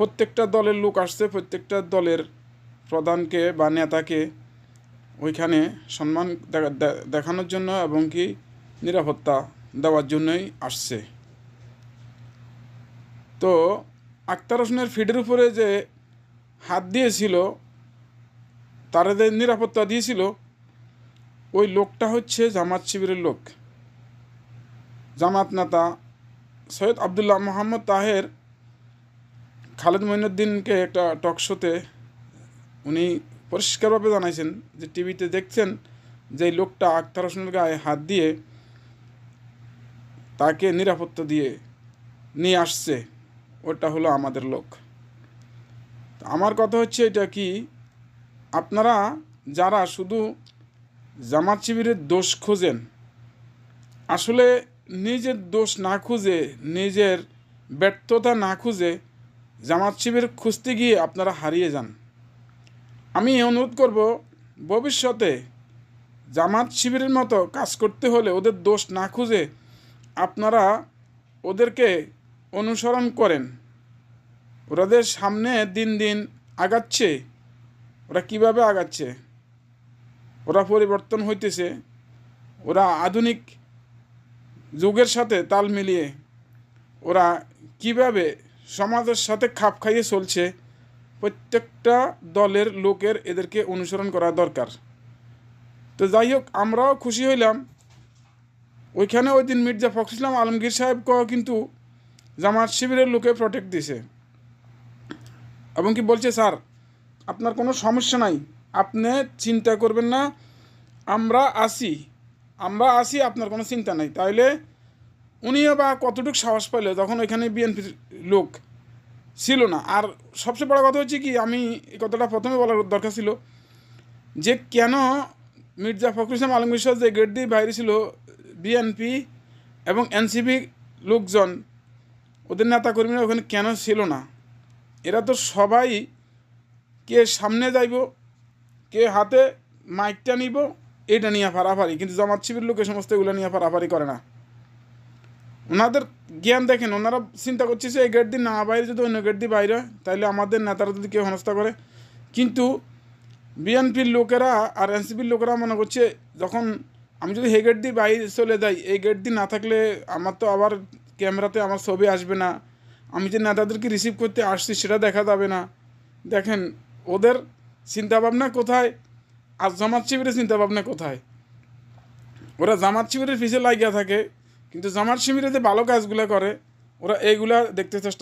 প্রত্যেকটা দলের লোক আসছে, প্রত্যেকটা দলের প্রধানকে বা নেতাকে ওইখানে সম্মান দেখানোর জন্য এবং কি নিরাপত্তা দেওয়ার জন্যই আসছে। তো আক্তার হোসেনের ফিডের উপরে যে হাত দিয়েছিল, তারা যে নিরাপত্তা দিয়েছিল, ওই লোকটা হচ্ছে জামাত শিবিরের লোক। জামাত নেতা সৈয়দ আবদুল্লাহ মোহাম্মদ তাহের খালেদ মঈনুদ্দিনকে একটা টক শোতে উনি পরিষ্কারভাবে জানাইছেন যে টিভিতে দেখছেন যে লোকটা আক্তার হোসেনের গায়ে হাত দিয়ে তাকে নিরাপত্তা দিয়ে নিয়ে আসছে, ওটা হলো আমাদের লোক। আমার কথা হচ্ছে এটা কি, আপনারা যারা শুধু জামাত শিবিরের দোষ খোঁজেন, আসলে নিজের দোষ না খুঁজে, নিজের ব্যর্থতা না খুঁজে জামাত শিবির খুঁজতে গিয়ে আপনারা হারিয়ে যান। আমি অনুরোধ করব, ভবিষ্যতে জামাত শিবিরের মতো কাজ করতে হলে ওদের দোষ না খুঁজে আপনারা ওদেরকে অনুসরণ করেন। ওদের সামনে দিন দিন আগাচ্ছে, ওরা কিভাবে আগাচ্ছে, ওরা পরিবর্তন হইতেছে, ওরা আধুনিক যুগের সাথে তাল মিলিয়ে ওরা কিভাবে সমাজের সাথে খাপ খাইয়ে চলছে, প্রত্যেকটা দলের লোকের এদেরকে অনুসরণ করা দরকার। তো যাই হোক, আমরাও খুশি হইলাম। ওইখানে ওই দিন মির্জা ফখরুল ইসলাম আলমগীর সাহেবকেও কিন্তু জামাত শিবিরের লোকে প্রোটেক্ট দিছে এবং কি বলছে, স্যার আপনার কোনো সমস্যা নাই, আপনি চিন্তা করবেন না, আমরা আসি, আপনার কোনো চিন্তা নাই। তাইলে উনিও বা কতটুকু সাহস পাইলে যখন ওইখানে বিএনপির লোক ছিল না। আর সবচেয়ে বড় কথা হচ্ছে কি, আমি এই কথাটা প্রথমে বলার দরকার ছিল যে কেন মির্জা ফখরুল ইসলাম আলমগীর সাহেব যে গেট দিয়ে বাইরে ছিল, বিএনপি এবং এনসিপি লোকজন, ওদের নেতাকর্মীরা ওখানে কেন ছিল না? এরা তো সবাই কে সামনে যাইব, কে হাতে মাইকটা নিব, এটা নিয়ে ফাড়াফাড়ি। কিন্তু জামাত শিবির লোক এ সমস্ত এগুলো নিয়ে ফাড়াফাড়ি করে না। ওনাদের জ্ঞান দেখেন, ওনারা চিন্তা করছে যে এই গেট দিয়ে না বাইরে যদি অন্য গেট দিয়ে বাইরে হয়, তাহলে আমাদের নেতারা যদি কেউ হেনস্থা করে। কিন্তু বিএনপির লোকেরা আর এনসিপির লোকেরা মনে করছে, যখন আমি যদি এই গেট দিয়ে বাইরে চলে যাই, এই গেট দিয়ে না থাকলে আমার তো আবার ক্যামেরাতে আমার ছবি আসবে না, আমি যে নেতাদেরকে রিসিভ করতে আসছি সেটা দেখা যাবে না। দেখেন ওদের চিন্তাভাবনা কোথায় আর জামাত শিবিরের চিন্তাভাবনা কোথায়। ওরা জামাত শিবিরের পিছিয়ে লাগিয়ে থাকে, কিন্তু জামাত শিবিরে যে ভালো কাজগুলো করে ওরা এইগুলা দেখতে চেষ্টা